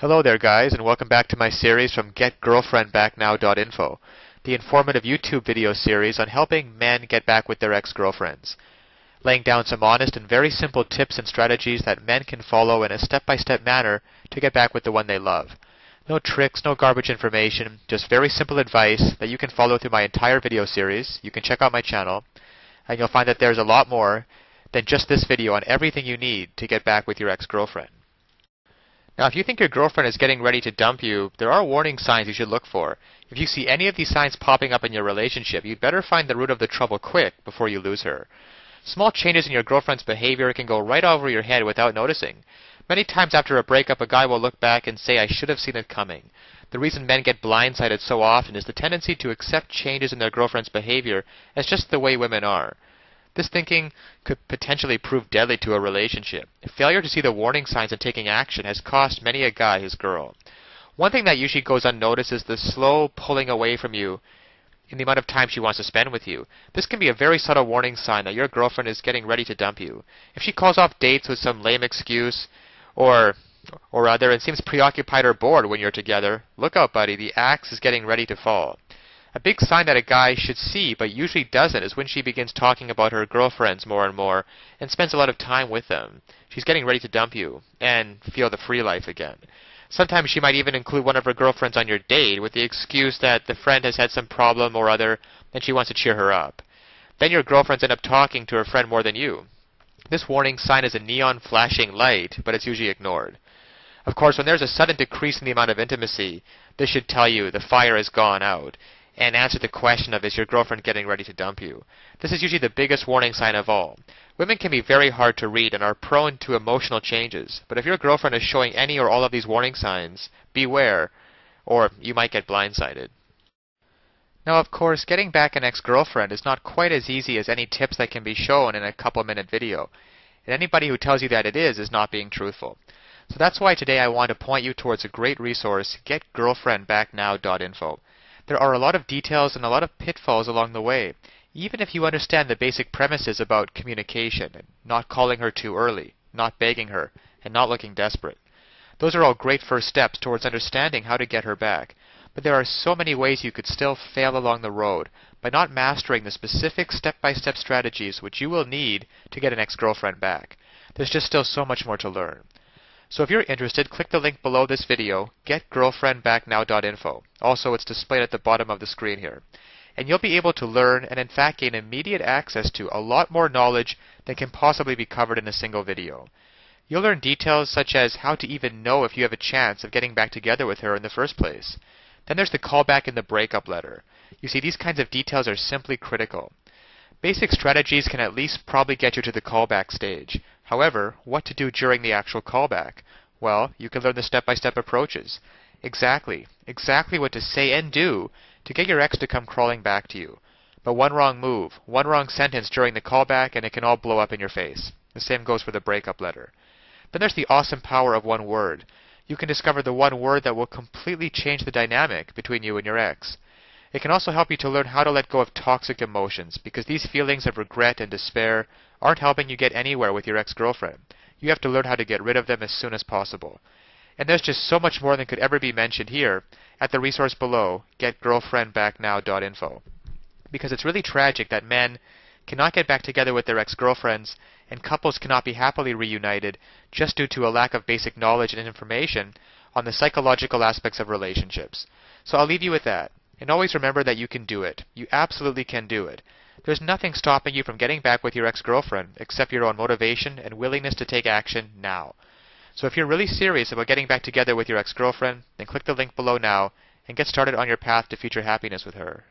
Hello there guys, and welcome back to my series from GetGirlfriendBackNow.info, the informative YouTube video series on helping men get back with their ex-girlfriends, laying down some honest and very simple tips and strategies that men can follow in a step-by-step manner to get back with the one they love. No tricks, no garbage information, just very simple advice that you can follow through my entire video series. You can check out my channel, and you'll find that there's a lot more than just this video on everything you need to get back with your ex-girlfriend. Now, if you think your girlfriend is getting ready to dump you, there are warning signs you should look for. If you see any of these signs popping up in your relationship, you'd better find the root of the trouble quick before you lose her. Small changes in your girlfriend's behavior can go right over your head without noticing. Many times after a breakup, a guy will look back and say, "I should have seen it coming." The reason men get blindsided so often is the tendency to accept changes in their girlfriend's behavior as just the way women are. This thinking could potentially prove deadly to a relationship. Failure to see the warning signs and taking action has cost many a guy his girl. One thing that usually goes unnoticed is the slow pulling away from you in the amount of time she wants to spend with you. This can be a very subtle warning sign that your girlfriend is getting ready to dump you. If she calls off dates with some lame excuse or other and seems preoccupied or bored when you're together, look out, buddy, the axe is getting ready to fall. A big sign that a guy should see but usually doesn't is when she begins talking about her girlfriends more and more and spends a lot of time with them. She's getting ready to dump you and feel the free life again. Sometimes she might even include one of her girlfriends on your date with the excuse that the friend has had some problem or other and she wants to cheer her up. Then your girlfriends end up talking to her friend more than you. This warning sign is a neon flashing light, but it's usually ignored. Of course, when there's a sudden decrease in the amount of intimacy, this should tell you the fire has gone out and answer the question of, is your girlfriend getting ready to dump you? This is usually the biggest warning sign of all. Women can be very hard to read and are prone to emotional changes, but if your girlfriend is showing any or all of these warning signs, beware, or you might get blindsided. Now, of course, getting back an ex-girlfriend is not quite as easy as any tips that can be shown in a couple-minute video, and anybody who tells you that it is not being truthful. So that's why today I want to point you towards a great resource, GetGirlfriendBackNow.info. There are a lot of details and a lot of pitfalls along the way, even if you understand the basic premises about communication and not calling her too early, not begging her, and not looking desperate. Those are all great first steps towards understanding how to get her back, but there are so many ways you could still fail along the road by not mastering the specific step-by-step strategies which you will need to get an ex-girlfriend back. There's just still so much more to learn. So if you're interested, click the link below this video, GetGirlfriendBackNow.info. Also, it's displayed at the bottom of the screen here. And you'll be able to learn and in fact gain immediate access to a lot more knowledge than can possibly be covered in a single video. You'll learn details such as how to even know if you have a chance of getting back together with her in the first place. Then there's the callback and the breakup letter. You see, these kinds of details are simply critical. Basic strategies can at least probably get you to the callback stage. However, what to do during the actual callback? Well, you can learn the step-by-step approaches. Exactly what to say and do to get your ex to come crawling back to you. But one wrong move, one wrong sentence during the callback, and it can all blow up in your face. The same goes for the breakup letter. Then there's the awesome power of one word. You can discover the one word that will completely change the dynamic between you and your ex. It can also help you to learn how to let go of toxic emotions, because these feelings of regret and despair aren't helping you get anywhere with your ex-girlfriend. You have to learn how to get rid of them as soon as possible. And there's just so much more than could ever be mentioned here at the resource below, GetGirlfriendBackNow.info. Because it's really tragic that men cannot get back together with their ex-girlfriends and couples cannot be happily reunited just due to a lack of basic knowledge and information on the psychological aspects of relationships. So I'll leave you with that. And always remember that you can do it. You absolutely can do it. There's nothing stopping you from getting back with your ex-girlfriend except your own motivation and willingness to take action now. So if you're really serious about getting back together with your ex-girlfriend, then click the link below now and get started on your path to future happiness with her.